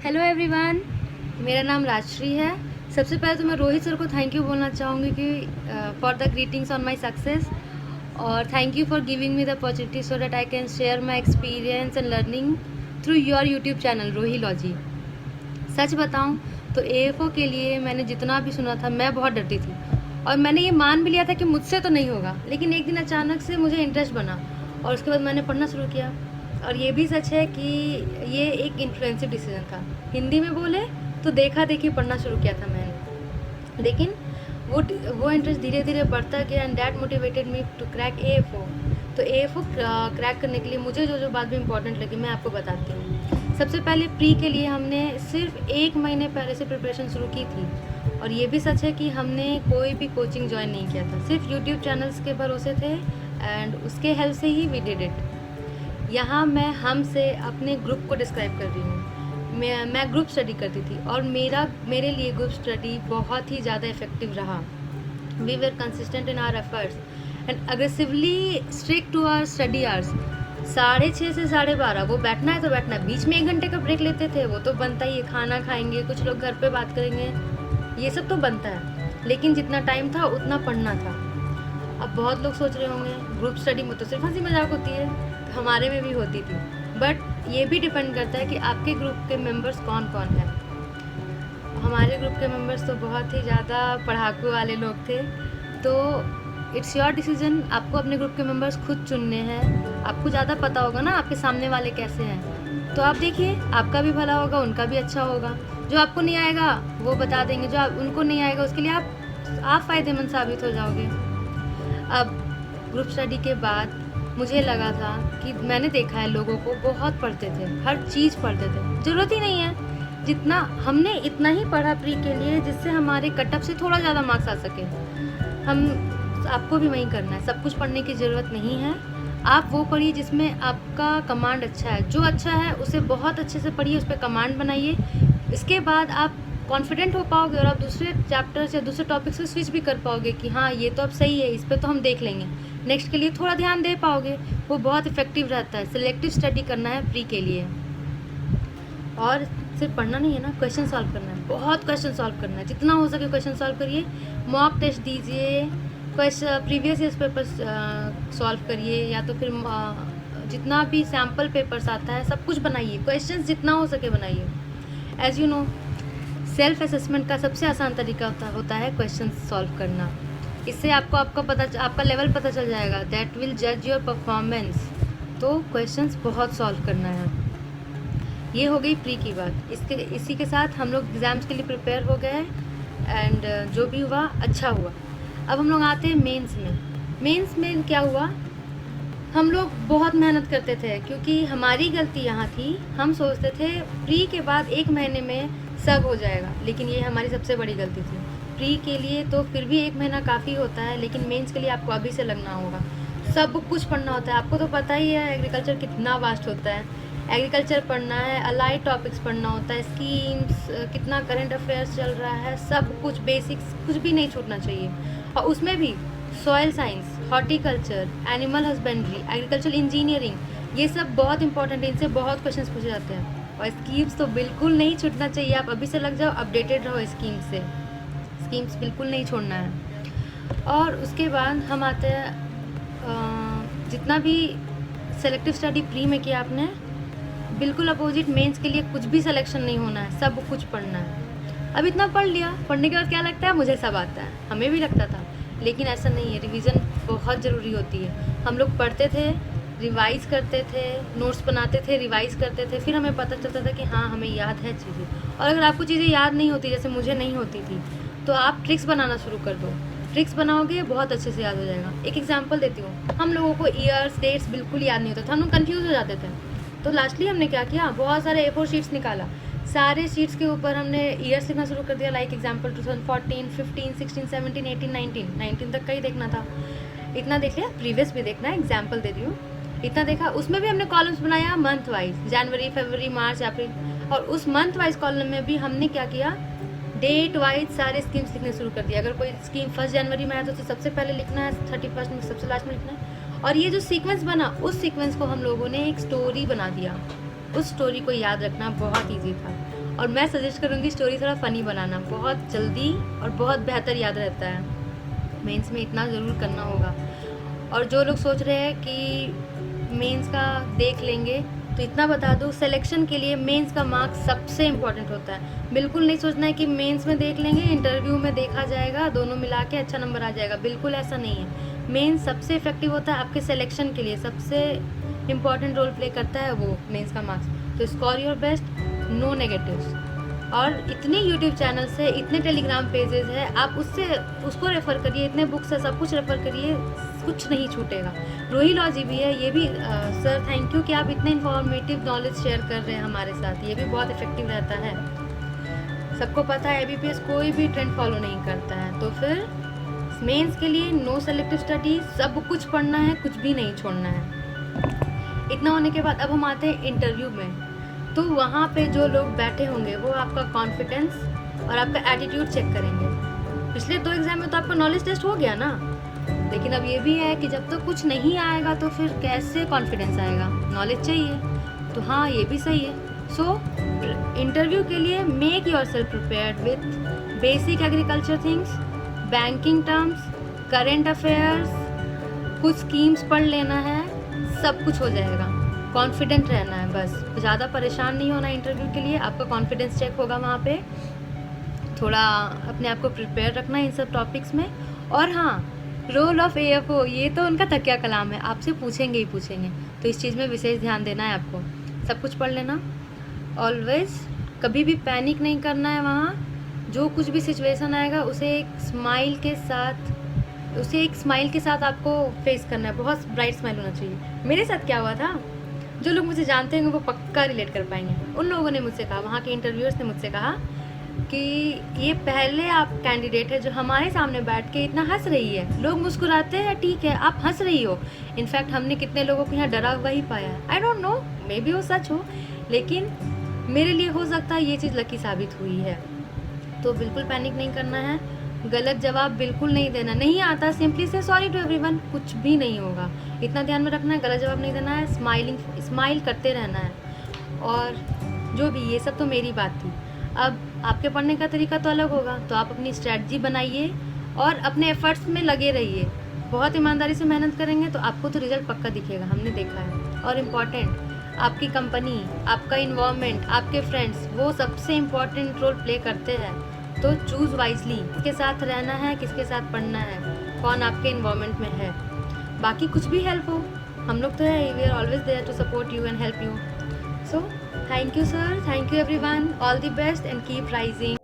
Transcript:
Hello everyone, मेरा नाम राजश्री है। सबसे पहले तो मैं रोहित सर को थैंक यू बोलना चाहूँगी कि for the greetings on my success, और thank you for giving me the opportunity so that I can share my experience and learning through your YouTube channel Rohilogy. सच बताऊँ तो एएफओ के लिए मैंने जितना भी सुना था मैं बहुत डरती थी, और मैंने ये मान भी लिया था कि मुझसे तो नहीं होगा। लेकिन एक दिन अचानक से मुझे इंटरेस्ट बना और उसके बाद मैंने पढ़ना शुरू किया। और ये भी सच है कि ये एक इन्फ्लुएंसिव डिसीजन था। हिंदी में बोले तो देखा देखी पढ़ना शुरू किया था मैंने, लेकिन वो इंटरेस्ट धीरे धीरे बढ़ता गया and that motivated me to crack AFO. तो एएफओ क्रैक करने के लिए मुझे जो जो बात भी इंपॉर्टेंट लगी मैं आपको बताती हूँ। सबसे पहले प्री के लिए हमने सिर्फ 1 महीने पहले से प्रिपरेशन शुरू की थी, और ये भी सच है कि हमने कोई भी कोचिंग ज्वाइन नहीं किया था, सिर्फ यूट्यूब चैनल्स के भरोसे थे एंड उसके हेल्प से ही वी डिड इट। यहाँ मैं हम से अपने ग्रुप को डिस्क्राइब कर रही हूँ। मैं ग्रुप स्टडी करती थी और मेरे लिए ग्रुप स्टडी बहुत ही ज़्यादा इफेक्टिव रहा। We were consistent in our efforts and aggressively strict to our study hours. 6:30 से 12:30 वो बैठना है तो बैठना है। बीच में 1 घंटे का ब्रेक लेते थे, वो तो बनता ही है। खाना खाएंगे, कुछ लोग घर पे बात करेंगे, ये सब तो बनता है, लेकिन जितना टाइम था उतना पढ़ना था। अब बहुत लोग सोच रहे होंगे ग्रुप स्टडी में तो सिर्फ हंसी मजाक होती है, हमारे में भी होती थी। बट ये भी डिपेंड करता है कि आपके ग्रुप के मेंबर्स कौन कौन हैं। हमारे ग्रुप के मेंबर्स तो बहुत ही ज़्यादा पढ़ाकू वाले लोग थे। तो इट्स योर डिसीजन, आपको अपने ग्रुप के मेंबर्स खुद चुनने हैं। आपको ज़्यादा पता होगा ना आपके सामने वाले कैसे हैं, तो आप देखिए, आपका भी भला होगा, उनका भी अच्छा होगा। जो आपको नहीं आएगा वो बता देंगे, जो उनको नहीं आएगा उसके लिए आप फ़ायदेमंद साबित हो जाओगे। अब ग्रुप स्टडी के बाद मुझे लगा था कि मैंने देखा है लोगों को बहुत पढ़ते थे, हर चीज़ पढ़ते थे। ज़रूरत ही नहीं है जितना हमने इतना ही पढ़ा प्री के लिए जिससे हमारे कटअप से थोड़ा ज़्यादा मार्क्स आ सके। आपको भी वही करना है, सब कुछ पढ़ने की ज़रूरत नहीं है। आप वो पढ़िए जिसमें आपका कमांड अच्छा है। जो अच्छा है उसे बहुत अच्छे से पढ़िए, उस पर कमांड बनाइए। इसके बाद आप कॉन्फिडेंट हो पाओगे और आप दूसरे चैप्टर्स या दूसरे टॉपिक से स्विच भी कर पाओगे कि हाँ ये तो अब सही है, इस पर तो हम देख लेंगे, नेक्स्ट के लिए थोड़ा ध्यान दे पाओगे। वो बहुत इफेक्टिव रहता है। सिलेक्टिव स्टडी करना है प्री के लिए, और सिर्फ पढ़ना नहीं है ना, क्वेश्चन सॉल्व करना है। बहुत क्वेश्चन सॉल्व करना है, जितना हो सके क्वेश्चन सॉल्व करिए। मॉक टेस्ट दीजिए, प्रीवियस ईयर पेपर सॉल्व करिए, या तो फिर जितना भी सैम्पल पेपर्स आता है सब कुछ बनाइए। क्वेश्चन जितना हो सके बनाइए। As you know, self assessment का सबसे आसान तरीका होता है क्वेश्चन सॉल्व करना। इससे आपको आपका लेवल पता चल जाएगा, दैट विल जज योर परफॉर्मेंस। तो क्वेश्चंस बहुत सॉल्व करना है। ये हो गई प्री की बात। इसी के साथ हम लोग एग्ज़ाम्स के लिए प्रिपेयर हो गए एंड जो भी हुआ अच्छा हुआ। अब हम लोग आते हैं मेंस में। मेंस में क्या हुआ, हम लोग बहुत मेहनत करते थे, क्योंकि हमारी गलती यहाँ थी। हम सोचते थे प्री के बाद 1 महीने में सब हो जाएगा, लेकिन ये हमारी सबसे बड़ी गलती थी। प्री के लिए तो फिर भी 1 महीना काफ़ी होता है, लेकिन मेंस के लिए आपको अभी से लगना होगा। सब कुछ पढ़ना होता है। आपको तो पता ही है एग्रीकल्चर कितना वास्ट होता है। एग्रीकल्चर पढ़ना है, अलाइड टॉपिक्स पढ़ना होता है, स्कीम्स, कितना करंट अफेयर्स चल रहा है, सब कुछ बेसिक्स कुछ भी नहीं छूटना चाहिए। और उसमें भी soil science, horticulture, animal husbandry, agriculture engineering, ये सब बहुत इंपॉर्टेंट है। इनसे बहुत क्वेश्चंस पूछे जाते हैं। और स्कीम्स तो बिल्कुल नहीं छूटना चाहिए। आप अभी से लग जाओ, अपडेटेड रहो स्कीम्स से। स्कीम्स बिल्कुल नहीं छोड़ना है। और उसके बाद हम आते हैं जितना भी सेलेक्टिव स्टडी प्री में किया आपने, बिल्कुल अपोजिट मेंस के लिए कुछ भी सिलेक्शन नहीं होना है, सब कुछ पढ़ना है। अब इतना पढ़ लिया, पढ़ने के बाद क्या लगता है मुझे सब आता है, हमें भी लगता था, लेकिन ऐसा नहीं है। रिवीजन बहुत ज़रूरी होती है। हम लोग पढ़ते थे, रिवाइज़ करते थे, नोट्स बनाते थे, रिवाइज़ करते थे, फिर हमें पता चलता था कि हाँ हमें याद है चीज़ें। और अगर आपको चीज़ें याद नहीं होती, जैसे मुझे नहीं होती थी, तो आप ट्रिक्स बनाना शुरू कर दो। ट्रिक्स बनाओगे बहुत अच्छे से याद हो जाएगा। एक एग्जांपल देती हूँ। हम लोगों को ईयर्स, डेट्स बिल्कुल याद नहीं होता था, हम लोग कन्फ्यूज़ हो जाते थे। तो लास्टली हमने क्या किया, बहुत सारे A4 शीट्स निकाला। सारे शीट्स के ऊपर हमने ईयर्स लिखना शुरू कर दिया। लाइक एग्जांपल 2014, 15, 16, 17, 18, 19 तक का ही देखना था। इतना देख लिया, प्रीवियस भी देखना है, एग्जाम्पल दे रही हूँ। इतना देखा, उसमें भी हमने कॉलम्स बनाया मंथ वाइज, जनवरी, फरवरी, मार्च, अप्रैल। और उस मंथ वाइज कॉलम में भी हमने क्या किया, डेट वाइज सारे स्कीम्स लिखने शुरू कर दिया। अगर कोई स्कीम 1 जनवरी में आया तो उसे सबसे पहले लिखना है, 31 में सबसे लास्ट में लिखना है। और ये जो सीक्वेंस बना, उस सीक्वेंस को हम लोगों ने एक स्टोरी बना दिया। उस स्टोरी को याद रखना बहुत ईजी था। और मैं सजेस्ट करूँगी स्टोरी थोड़ा फ़नी बनाना, बहुत जल्दी और बहुत बेहतर याद रहता है। मेंस में इतना ज़रूर करना होगा। और जो लोग सोच रहे हैं कि मेंस का देख लेंगे, तो इतना बता दूँ, सिलेक्शन के लिए मेंस का मार्क्स सबसे इम्पॉर्टेंट होता है। बिल्कुल नहीं सोचना है कि मेंस में देख लेंगे, इंटरव्यू में देखा जाएगा, दोनों मिला के अच्छा नंबर आ जाएगा। बिल्कुल ऐसा नहीं है। मेंस सबसे इफेक्टिव होता है आपके सिलेक्शन के लिए, सबसे इम्पॉर्टेंट रोल प्ले करता है वो मेंस का मार्क्स। तो score your best, no negatives. और इतने यूट्यूब चैनल्स है, इतने टेलीग्राम पेजेस है, आप उसको रेफ़र करिए, इतने बुक्स है, सब कुछ रेफ़र करिए, कुछ नहीं छूटेगा। रोही लॉ जी भी है, ये भी सर थैंक यू कि आप इतने इन्फॉर्मेटिव नॉलेज शेयर कर रहे हैं हमारे साथ, ये भी बहुत इफेक्टिव रहता है। सबको पता है ABPS कोई भी ट्रेंड फॉलो नहीं करता है, तो फिर मेंस के लिए नो सेलेक्टिव स्टडी, सब कुछ पढ़ना है, कुछ भी नहीं छोड़ना है। इतना होने के बाद अब हम आते हैं इंटरव्यू में। तो वहाँ पे जो लोग बैठे होंगे वो आपका कॉन्फिडेंस और आपका एटीट्यूड चेक करेंगे। पिछले 2 एग्ज़ाम में तो आपका नॉलेज टेस्ट हो गया ना, लेकिन अब ये भी है कि जब तक कुछ नहीं आएगा तो फिर कैसे कॉन्फिडेंस आएगा, नॉलेज चाहिए। तो हाँ, ये भी सही है। सो इंटरव्यू के लिए make your self prepared with basic agriculture things, banking terms, current affairs, कुछ स्कीम्स पढ़ लेना है, सब कुछ हो जाएगा। कॉन्फिडेंट रहना है बस, ज़्यादा परेशान नहीं होना इंटरव्यू के लिए। आपका कॉन्फिडेंस चेक होगा वहाँ पे, थोड़ा अपने आप को प्रिपेयर रखना है इन सब टॉपिक्स में। और हाँ, रोल ऑफ AFO, ये तो उनका तकिया कलाम है, आपसे पूछेंगे ही पूछेंगे, तो इस चीज़ में विशेष ध्यान देना है आपको। सब कुछ पढ़ लेना, ऑलवेज कभी भी पैनिक नहीं करना है वहाँ। जो कुछ भी सिचुएशन आएगा उसे एक स्माइल के साथ आपको फेस करना है। बहुत ब्राइट स्माइल होना चाहिए। मेरे साथ क्या हुआ था, जो लोग मुझे जानते हैं वो पक्का रिलेट कर पाएंगे। उन लोगों ने मुझसे कहा, वहाँ के इंटरव्यूअर्स ने मुझसे कहा कि ये पहले आप कैंडिडेट है जो हमारे सामने बैठ के इतना हंस रही है। लोग मुस्कुराते हैं, ठीक है, आप हंस रही हो। इनफैक्ट हमने कितने लोगों को यहाँ डरा हुआ ही पाया है। I don't know, may be वो सच हो, लेकिन मेरे लिए हो सकता है ये चीज़ लकी साबित हुई है। तो बिल्कुल पैनिक नहीं करना है, गलत जवाब बिल्कुल नहीं देना। नहीं आता, सिंपली से सॉरी टू एवरीवन, कुछ भी नहीं होगा। इतना ध्यान में रखना है, गलत जवाब नहीं देना है, स्माइल करते रहना है। और जो भी, ये सब तो मेरी बात थी। अब आपके पढ़ने का तरीका तो अलग होगा, तो आप अपनी स्ट्रैटेजी बनाइए और अपने एफर्ट्स में लगे रहिए। बहुत ईमानदारी से मेहनत करेंगे तो आपको तो रिजल्ट पक्का दिखेगा, हमने देखा है। और इम्पॉर्टेंट, आपकी कंपनी, आपका इन्वायरमेंट, आपके फ्रेंड्स, वो सबसे इम्पॉर्टेंट रोल प्ले करते हैं। तो चूज़ वाइजली, किसके साथ रहना है, किसके साथ पढ़ना है, कौन आपके इन्वायरमेंट में है। बाकी कुछ भी हेल्प हो, हम लोग तो है, we are always there to support you and help you. So thank you sir, thank you everyone, all the best and keep rising.